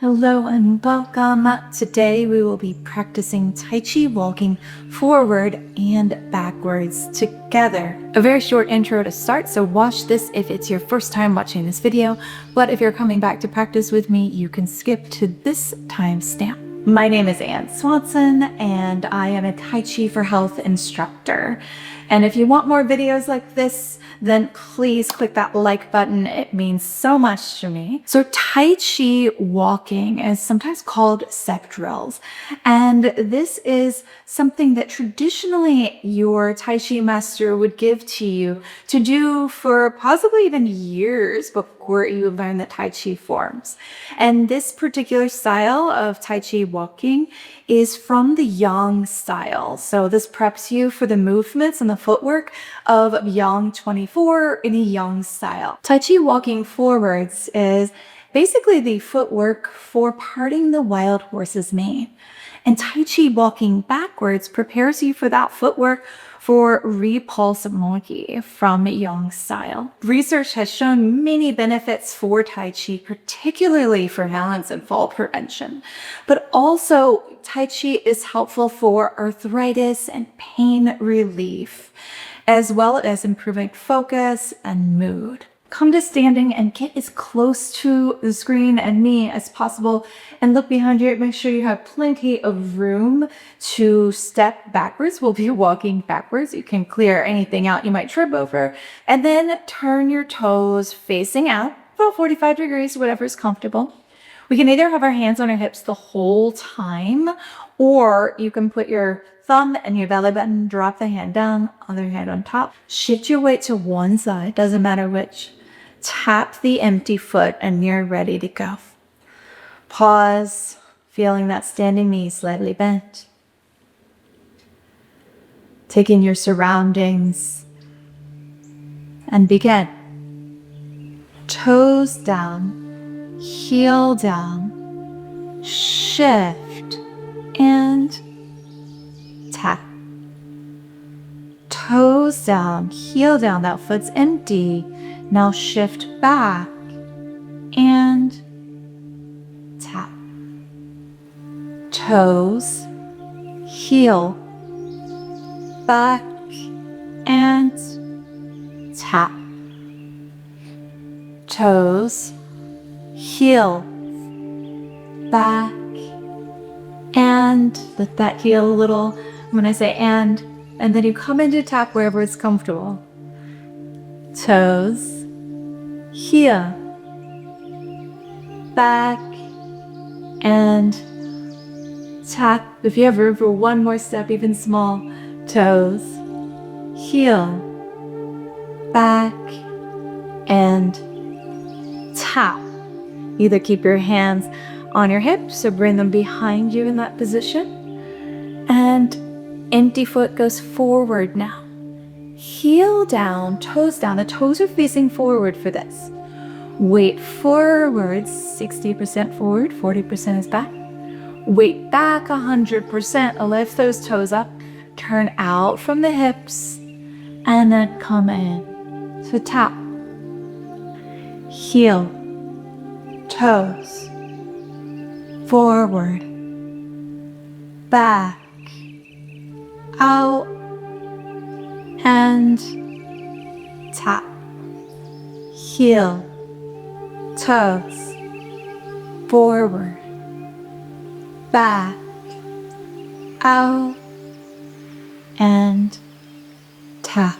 Hello and welcome. Today we will be practicing Tai Chi walking forward and backwards together. A very short intro to start, so watch this if it's your first time watching this video, but if you're coming back to practice with me, you can skip to this timestamp. My name is Ann Swanson and I am a Tai Chi for Health instructor. And if you want more videos like this, then please click that like button. It means so much to me. So Tai Chi walking is sometimes called step drills. And this is something that traditionally your Tai Chi master would give to you to do for possibly even years before you learn the Tai Chi forms. And this particular style of Tai Chi walking is from the Yang style. So this preps you for the movements and the footwork of Yang 24 in a Yang style. Tai Chi walking forwards is basically the footwork for parting the wild horse's mane. And Tai Chi walking backwards prepares you for that footwork for Repulse from Yang style. Research has shown many benefits for Tai Chi, particularly for balance and fall prevention. But also, Tai Chi is helpful for arthritis and pain relief, as well as improving focus and mood. Come to standing and get as close to the screen and me as possible and look behind you. Make sure you have plenty of room to step backwards. We'll be walking backwards. You can clear anything out you might trip over. And then turn your toes facing out, about 45 degrees, whatever is comfortable. We can either have our hands on our hips the whole time, or you can put your thumb and your belly button, drop the hand down, other hand on top. Shift your weight to one side, doesn't matter which. Tap the empty foot and you're ready to go. Pause, feeling that standing knee slightly bent. Take in your surroundings and begin. Toes down, heel down, shift and tap. Toes down, heel down, that foot's empty. Now shift back and tap. Toes, heel, back and tap. Toes, heel, back and let that heel a little when I say and then you come into tap wherever it's comfortable. Toes, heel, back, and tap. If you have room for one more step, even small, toes, heel, back, and tap. Either keep your hands on your hips or bring them behind you in that position. And empty foot goes forward now. Heel down, toes down. The toes are facing forward for this. Weight forward, 60% forward, 40% is back. Weight back, 100%. Lift those toes up. Turn out from the hips and then come in. So tap. Heel, toes, forward, back, out, and tap. Heel, toes, forward, back, out, and tap.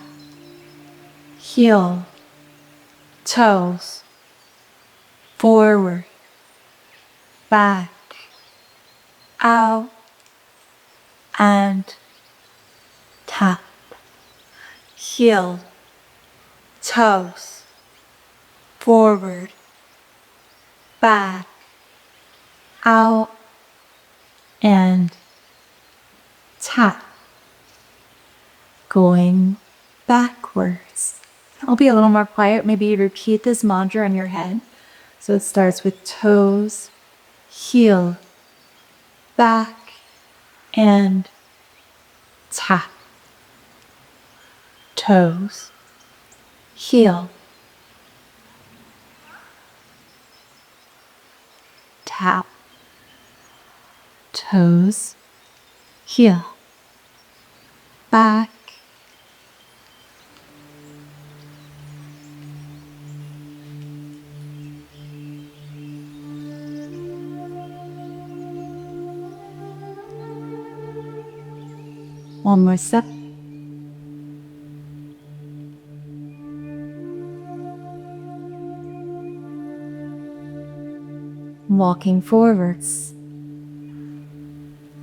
Heel, toes, forward, back, out, and tap. Heel, toes, forward, back, out, and tap. Going backwards. I'll be a little more quiet. Maybe you repeat this mantra in your head. So it starts with toes, heel, back, and tap. Toes, heel, tap, toes, heel, back, one more step. Walking forwards,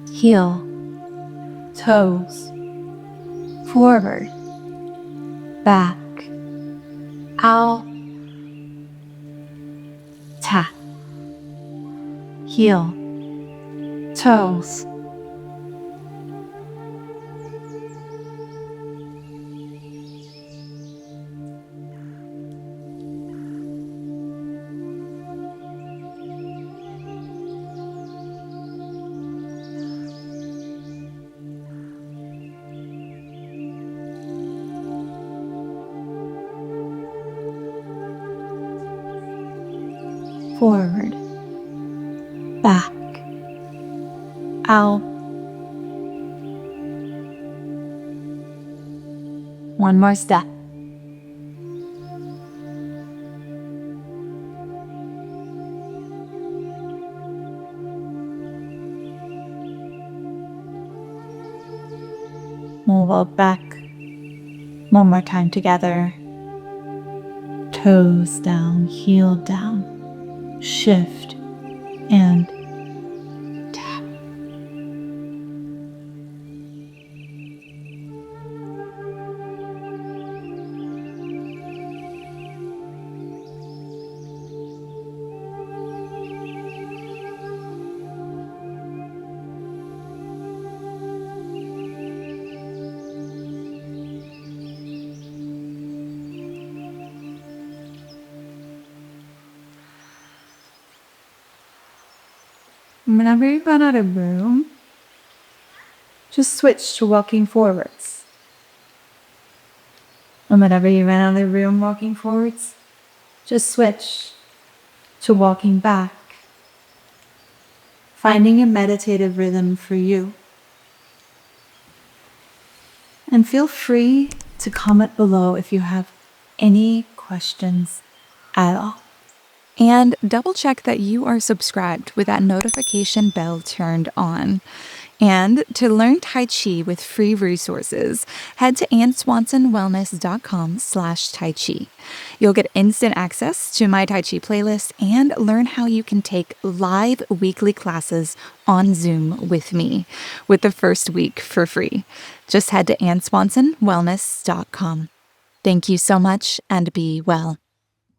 heel, toes, forward, back, out, tap, heel, toes, forward, back, out. One more step. We'll walk back one more time together. Toes down, heel down, shift, and tap. Whenever you run out of room, just switch to walking forwards. And whenever you run out of room walking forwards, just switch to walking back, finding a meditative rhythm for you. And feel free to comment below if you have any questions at all. And double check that you are subscribed with that notification bell turned on. And to learn Tai Chi with free resources, head to AnnSwansonWellness.com/Tai Chi. You'll get instant access to my Tai Chi playlist and learn how you can take live weekly classes on Zoom with me with the first week for free. Just head to AnnSwansonWellness.com. Thank you so much and be well.